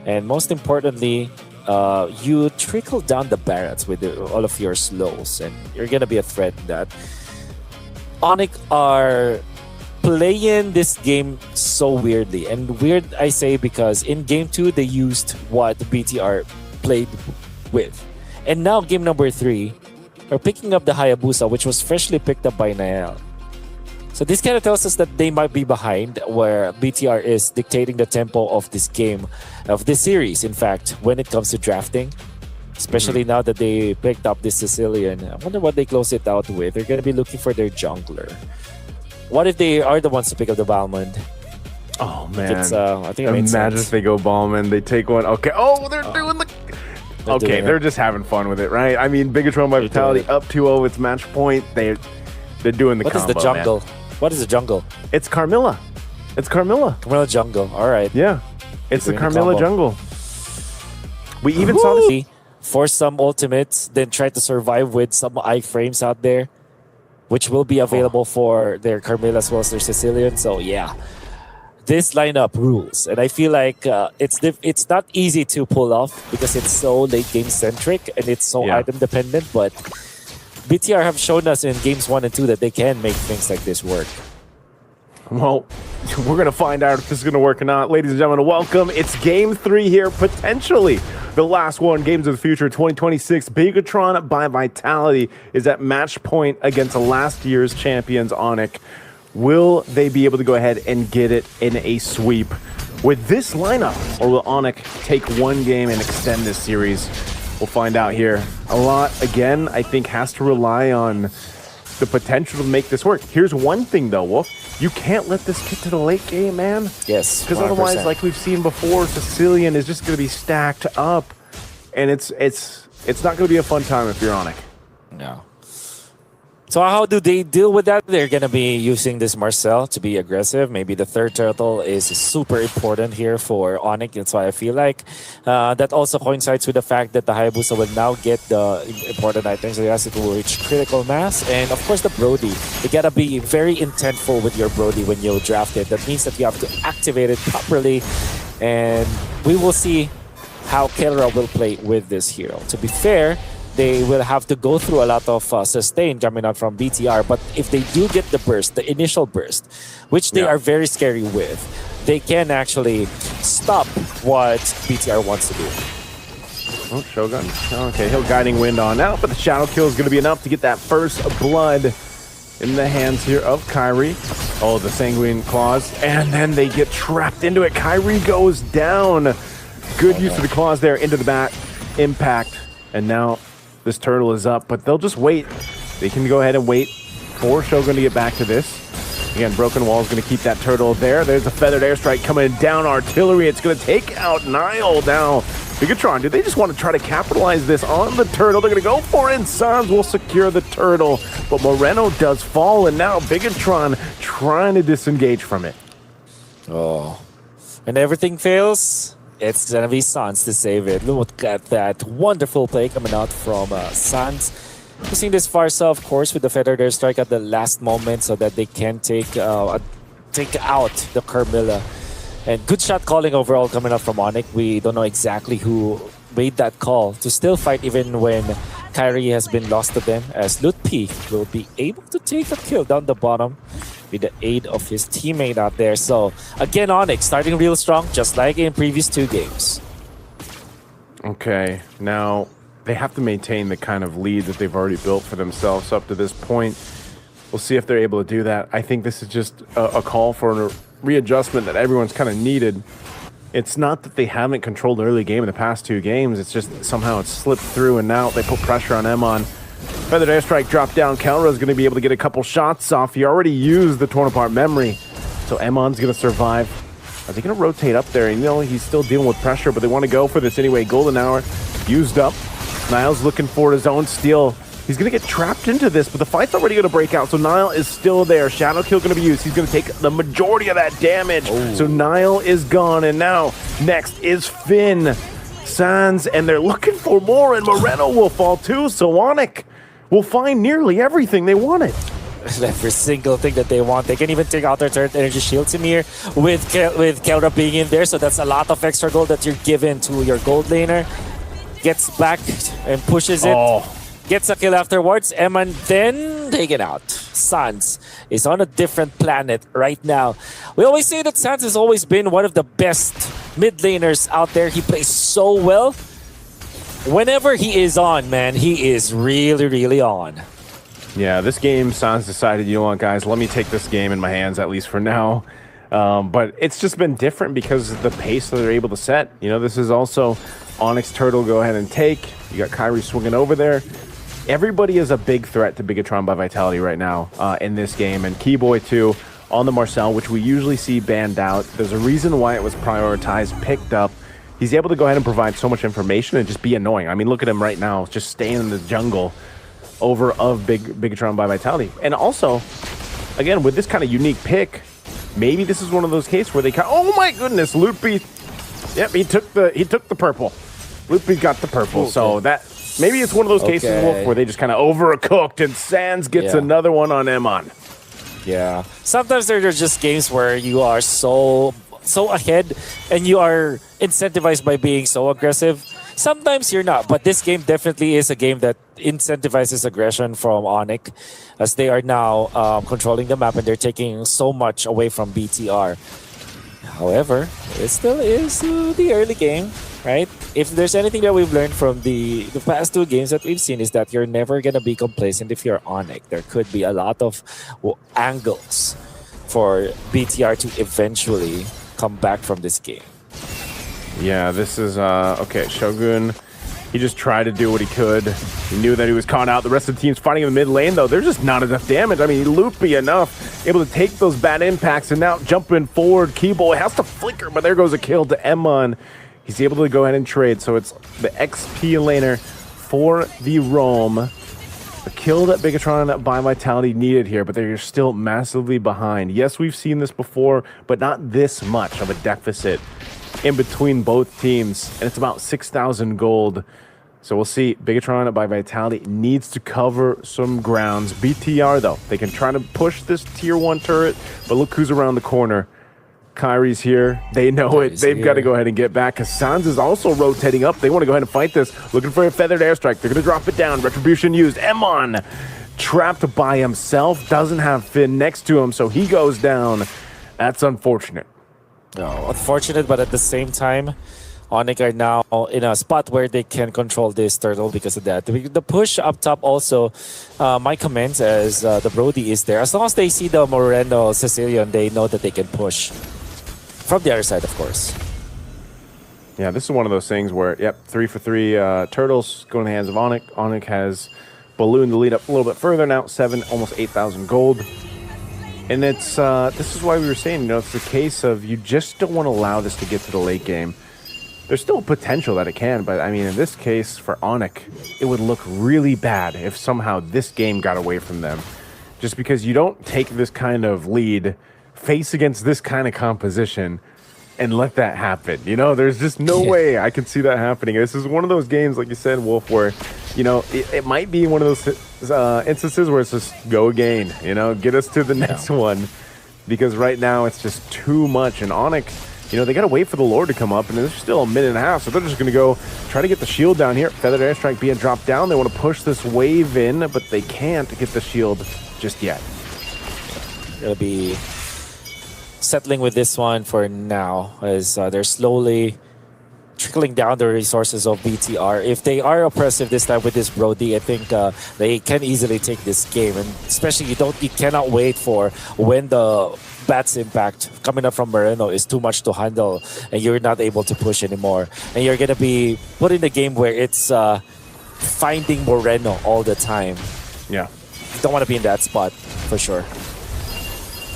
And most importantly, you trickle down the barracks with all of your slows, and you're gonna be a threat in that. Onic are playing this game so weirdly, and weird I say because in game 2 they used what BTR played with, and now game number 3 are picking up the Hayabusa, which was freshly picked up by Nael. So this kind of tells us that they might be behind, where BTR is dictating the tempo of this game, of this series, in fact, when it comes to drafting. Especially now that they picked up this Sicilian. I wonder what they close it out with. They're going to be looking for their jungler. What if they are the ones to pick up the Balmond? Oh, man. I think it made Imagine sense. if they go Balmond, they take one. Okay. Oh, they're doing the... Okay, they're just having fun with it, right? I mean, Bigetron by Vitality up 2-0. It's match point. They're doing the combo, What is the jungle? man. What is the jungle? It's Carmilla. It's Carmilla. Carmilla jungle. All right. Yeah. It's the doing the Carmilla combo. jungle. We even saw this. Force some ultimates, then try to survive with some iframes out there, which will be available for their Carmilla as well as their Sicilian. So yeah, this lineup rules, and I feel like it's not easy to pull off because it's so late game centric and it's so item dependent. But BTR have shown us in games 1 and 2 that they can make things like this work. Well, we're going to find out if this is going to work or not. Ladies and gentlemen, welcome. It's game 3 here, potentially the last one. Games of the Future 2026. Bigetron by Vitality is at match point against last year's champions, Onic. Will they be able to go ahead and get it in a sweep with this lineup? Or will Onic take one game and extend this series? We'll find out here. A lot, again, I think has to rely on the potential to make this work. Here's one thing though, Wolf. You can't let this get to the late game, man. Yes, because otherwise, like we've seen before, Sicilian is just going to be stacked up, and it's not going to be a fun time if you're Onic. No. So how do they deal with that? They're going to be using this Marcel to be aggressive. Maybe the third turtle is super important here for Onic. That's why I feel like that also coincides with the fact that the Hayabusa will now get the important items. So yes, it will reach critical mass. And of course the Brody. You got to be very intentful with your Brody when you draft it. That means that you have to activate it properly. And we will see how Kelra will play with this hero. To be fair, they will have to go through a lot of sustain coming out from BTR. But if they do get the burst, the initial burst, which they are very scary with, they can actually stop what BTR wants to do. Oh, Shogun. Okay, he'll Guiding Wind on now, but the Shadow Kill is going to be enough to get that first blood in the hands here of Kyrie. Oh, the Sanguine Claws. And then they get trapped into it. Kyrie goes down. Good use of the claws there into the back. Impact. And now this turtle is up, but they'll just wait. They can go ahead and wait for Shogun to get back to this. Again, Broken Wall is going to keep that turtle there. There's a Feathered Airstrike coming down. Artillery. It's going to take out Nile now. Bigetron, do they just want to try to capitalize this on the turtle? They're going to go for it, and Sans will secure the turtle. But Moreno does fall, and now Bigetron trying to disengage from it. Oh. When everything fails, it's going to be Sans to save it. Look at that wonderful play coming out from Sans. Using this Farsa, of course, with the Feathered Airstrike at the last moment so that they can take out the Carmilla. And good shot calling overall coming up from Onic. We don't know exactly who made that call to still fight even when Kyrie has been lost to them, as Lutpi will be able to take a kill down the bottom with the aid of his teammate out there. So again, Onic starting real strong, just like in previous 2 games. Okay, now they have to maintain the kind of lead that they've already built for themselves up to this point. We'll see if they're able to do that. I think this is just a call for a readjustment that everyone's kind of needed. It's not that they haven't controlled the early game in the past 2 games. It's just somehow it's slipped through, and now they put pressure on Emon. Feathered Airstrike dropped down. Kelra is going to be able to get a couple shots off. He already used the torn apart memory, so Emon's going to survive. Are they going to rotate up there? You know, he's still dealing with pressure, but they want to go for this anyway. Golden Hour used up. Niall's looking for his own steal. He's going to get trapped into this, but the fight's already going to break out, so Niall is still there. Shadow Kill going to be used. He's going to take the majority of that damage. Oh. So Niall is gone, and now next is Finn. Sans, and they're looking for more, and Moreno will fall too, so Onic will find nearly everything they wanted. every single thing that they want. They can even take out their third energy shields in here with Kelra being in there. So that's a lot of extra gold that you're given to your gold laner. Gets back and pushes it. Gets a kill afterwards. Eman then taken out. Sans is on a different planet right now. We always say that Sans has always been one of the best mid laners out there. He plays so well. Whenever he is on, man, he is really, really on. Yeah, this game, Sans decided, you know what, guys, let me take this game in my hands, at least for now. But it's just been different because of the pace that they're able to set. You know, this is also Onyx Turtle go ahead and take. You got Kyrie swinging over there. Everybody is a big threat to Bigetron by Vitality right now in this game. And Keyboy, too, on the Marcel, which we usually see banned out. There's a reason why it was prioritized, picked up. He's able to go ahead and provide so much information and just be annoying. I mean, look at him right now, just staying in the jungle over of Bigetron by Vitality. And also, again, with this kind of unique pick, maybe this is one of those cases where they oh my goodness, Loopy. Yep, he took the purple. Loopy got the purple. Okay. So that maybe it's one of those cases, Wolf, where they just kind of overcooked and Sans gets another one on Emon. Yeah. Sometimes there are just games where you are so ahead and you are incentivized by being so aggressive. Sometimes you're not, but this game definitely is a game that incentivizes aggression from Onic, as they are now controlling the map and they're taking so much away from BTR. However, it still is the early game, right? If there's anything that we've learned from the past two games that we've seen is that you're never going to be complacent if you're Onic. There could be a lot of angles for BTR to eventually come back from this game. Yeah, this is, okay, Shogun, he just tried to do what he could. He knew that he was caught out. The rest of the team's fighting in the mid lane, though. There's just not enough damage. I mean, Loopy enough, able to take those bad impacts, and now jumping forward, Keyboy has to flicker, but there goes a kill to Emon. He's able to go ahead and trade, so it's the XP laner for the Roam. The kill that Bigetron by Vitality needed here, but they're still massively behind. Yes, we've seen this before, but not this much of a deficit in between both teams, and it's about 6,000 gold. So we'll see. Bigetron by Vitality needs to cover some grounds. BTR, though, they can try to push this tier 1 turret, but look who's around the corner. Kyrie's here. They know it. They've got to go ahead and get back. Sans is also rotating up. They want to go ahead and fight this. Looking for a feathered airstrike. They're going to drop it down. Retribution used. Emon trapped by himself. Doesn't have Finn next to him, so he goes down. That's unfortunate. No, unfortunate, but at the same time, Onic are now in a spot where they can control this turtle because of that. The push up top also, my comments as the Brody is there. As long as they see the Moreno Sicilian, they know that they can push. From the other side, of course. Yeah, this is one of those things where, 3 for 3 turtles go in the hands of Onic. Onic has ballooned the lead up a little bit further now, almost 8,000 gold. And it's this is why we were saying, it's a case of you just don't want to allow this to get to the late game. There's still potential that it can, but I mean, in this case, for Onic, it would look really bad if somehow this game got away from them. Just because you don't take this kind of lead, face against this kind of composition, and let that happen. There's just no way I can see that happening. This is one of those games, like you said, Wolf, where, it might be one of those instances where it's just go again, get us to the next one. Because right now it's just too much. And Onic, they got to wait for the Lord to come up, and there's still a minute and a half, so they're just going to go try to get the shield down here. Feathered airstrike being dropped down. They want to push this wave in, but they can't get the shield just yet. It'll be settling with this one for now, as they're slowly trickling down the resources of BTR. If they are oppressive this time with this Brody, I think they can easily take this game. And especially you cannot wait for when the Bat's impact coming up from Moreno is too much to handle and you're not able to push anymore. And you're going to be put in a game where it's finding Moreno all the time. Yeah. You don't want to be in that spot, for sure.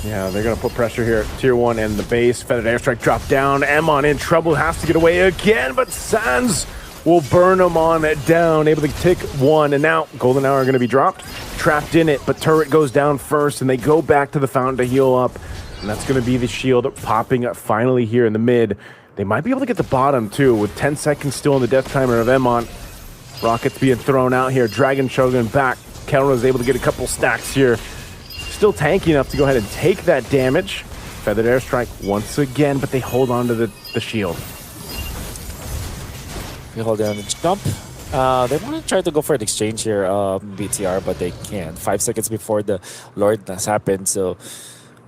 Yeah, they're going to put pressure here at Tier 1 and the base. Feathered airstrike dropped down. Emon in trouble, has to get away again, but Sans will burn him on down, able to take one. And now Golden Hour are going to be dropped, trapped in it, but turret goes down first, and they go back to the fountain to heal up. And that's going to be the shield popping up finally here in the mid. They might be able to get the bottom, too, with 10 seconds still in the death timer of Emon. Rockets being thrown out here. Dragon Shogun back. Kelra is able to get a couple stacks here. still tanky enough to go ahead and take that damage. Feathered Airstrike once again, but they hold on to the shield. You hold down the jump. They want to try to go for an exchange here, BTR, but they can't. 5 seconds before the Lord has happened. So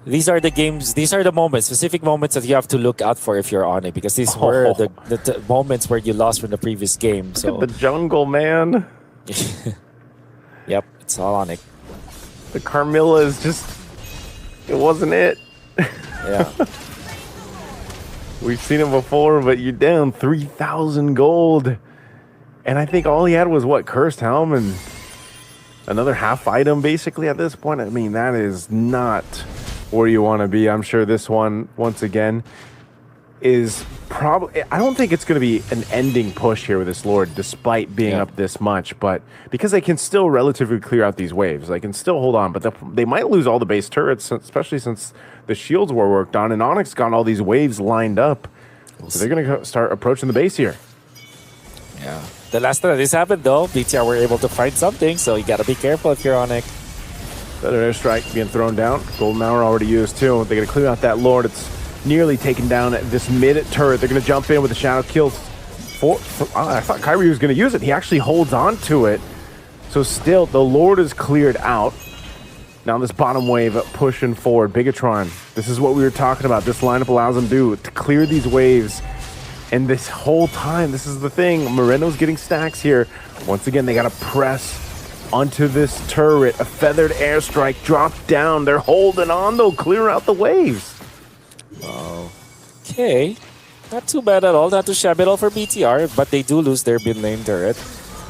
these are the games, these are the moments, specific moments that you have to look out for if you're on it, because these were the moments where you lost from the previous game. So look at the jungle, man. Yep, it's all Onic. The Carmilla is just, it wasn't it. Yeah. We've seen it before, but you're down 3,000 gold. And I think all he had was, what, Cursed Helm and another half item, basically, at this point. I mean, that is not where you want to be. I'm sure this one, once again, is probably... I don't think it's going to be an ending push here with this Lord, despite being up this much. But because they can still relatively clear out these waves. They can still hold on, but they might lose all the base turrets, especially since the shields were worked on. And Onyx got all these waves lined up. So they're going to start approaching the base here. Yeah. The last time this happened, though, BTR were able to find something, so you gotta be careful if you're Onic. Feather Airstrike being thrown down. Golden Hour already used, too. They're gonna clear out that Lord. It's nearly taken down this mid turret. They're gonna jump in with the Shadow Kills. I thought Kyrie was gonna use it. He actually holds on to it. So still, the Lord is cleared out. Now this bottom wave pushing forward. Bigetron, this is what we were talking about. This lineup allows them to clear these waves. And this whole time, this is the thing, Moreno's getting stacks here. Once again, they got to press onto this turret. A Feathered Airstrike dropped down. They're holding on, though. Clear out the waves. Okay. Not too bad at all. Not too shabby at all for BTR, but they do lose their mid lane turret,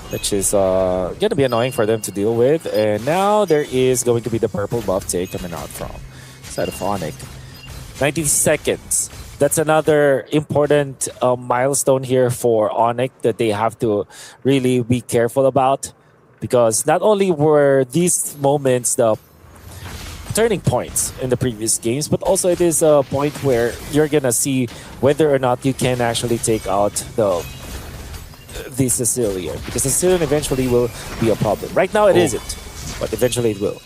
which is going to be annoying for them to deal with. And now there is going to be the purple buff take coming out from side of Onic. 90 seconds. That's another important milestone here for Onic that they have to really be careful about, because not only were these moments the turning points in the previous games, but also it is a point where you're gonna see whether or not you can actually take out the Sicilian, because Sicilian eventually will be a problem. Right now it isn't, but eventually it will.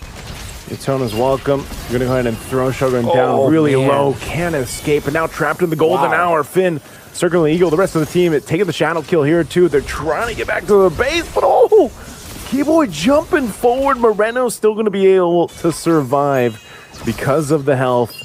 Daytona's welcome. You're going to go ahead and throw Shogun down really low. Can't escape. And now trapped in the golden hour. Finn circling the eagle. The rest of the team taking the shadow kill here too. They're trying to get back to the base, but Keyboy jumping forward. Moreno's still going to be able to survive because of the health.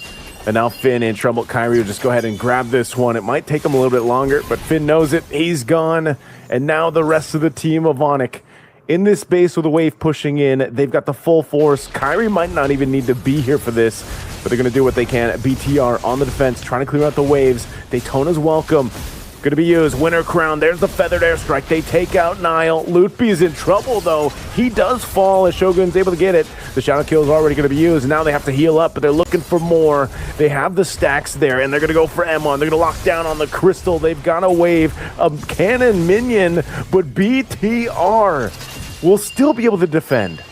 And now Finn in trouble. Kyrie will just go ahead and grab this one. It might take him a little bit longer, but Finn knows it. He's gone. And now the rest of the team of Onic in this base with a wave pushing in. They've got the full force. Kyrie might not even need to be here for this, but they're going to do what they can. BTR on the defense, trying to clear out the waves. Daytona's welcome. Going to be used. Winter Crown. There's the Feathered Airstrike. They take out Nile. Lootby is in trouble, though. He does fall as Shogun's able to get it. The Shadow Kill is already going to be used. Now they have to heal up, but they're looking for more. They have the stacks there, and they're going to go for Emon. They're going to lock down on the Crystal. They've got a wave, a cannon minion, but BTR will still be able to defend.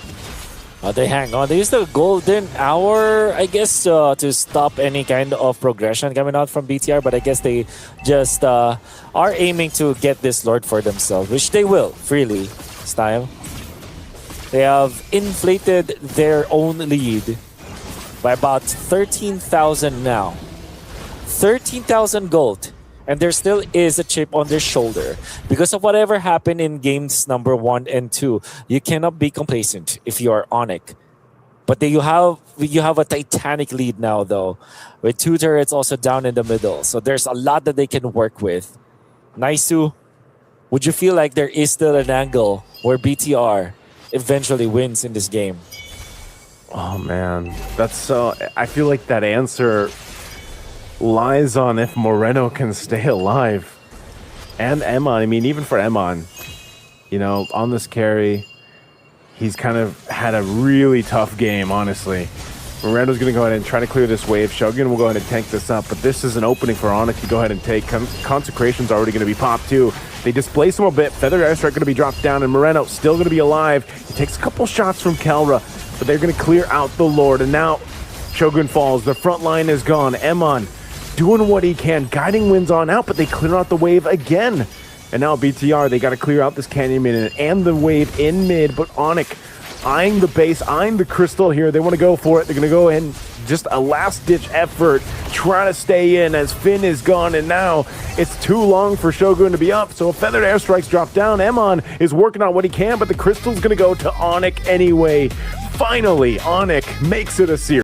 They hang on. They use the golden hour, I guess, to stop any kind of progression coming out from BTR, but I guess they just are aiming to get this Lord for themselves, which they will, freely, this time. They have inflated their own lead by about 13,000 now. 13,000 gold. And there still is a chip on their shoulder. Because of whatever happened in games number 1 and 2, you cannot be complacent if you are Onic. But you have a titanic lead now, though, with 2 turrets also down in the middle. So there's a lot that they can work with. Naisu, would you feel like there is still an angle where BTR eventually wins in this game? Oh, man. That's so... I feel like that answer lies on if Moreno can stay alive. And Emon, I mean, even for Emon, you know, on this carry, he's kind of had a really tough game, honestly. Moreno's going to go ahead and try to clear this wave. Shogun will go ahead and tank this up, but this is an opening for Onic to go ahead and take. Consecration's already going to be popped, too. They displace him a bit. Feather Airstrike going to be dropped down, and Moreno still going to be alive. He takes a couple shots from Kelra, but they're going to clear out the Lord, and now Shogun falls. The front line is gone. Emon doing what he can, guiding winds on out, but they clear out the wave again. And now BTR, they got to clear out this Canyon Minion and the wave in mid, but Onic eyeing the base, eyeing the crystal here. They want to go for it. They're going to go in, just a last-ditch effort, trying to stay in as Finn is gone, and now it's too long for Shogun to be up, so a feathered airstrike's dropped down. Emon is working on what he can, but the crystal's going to go to Onic anyway. Finally, Onic makes it a series.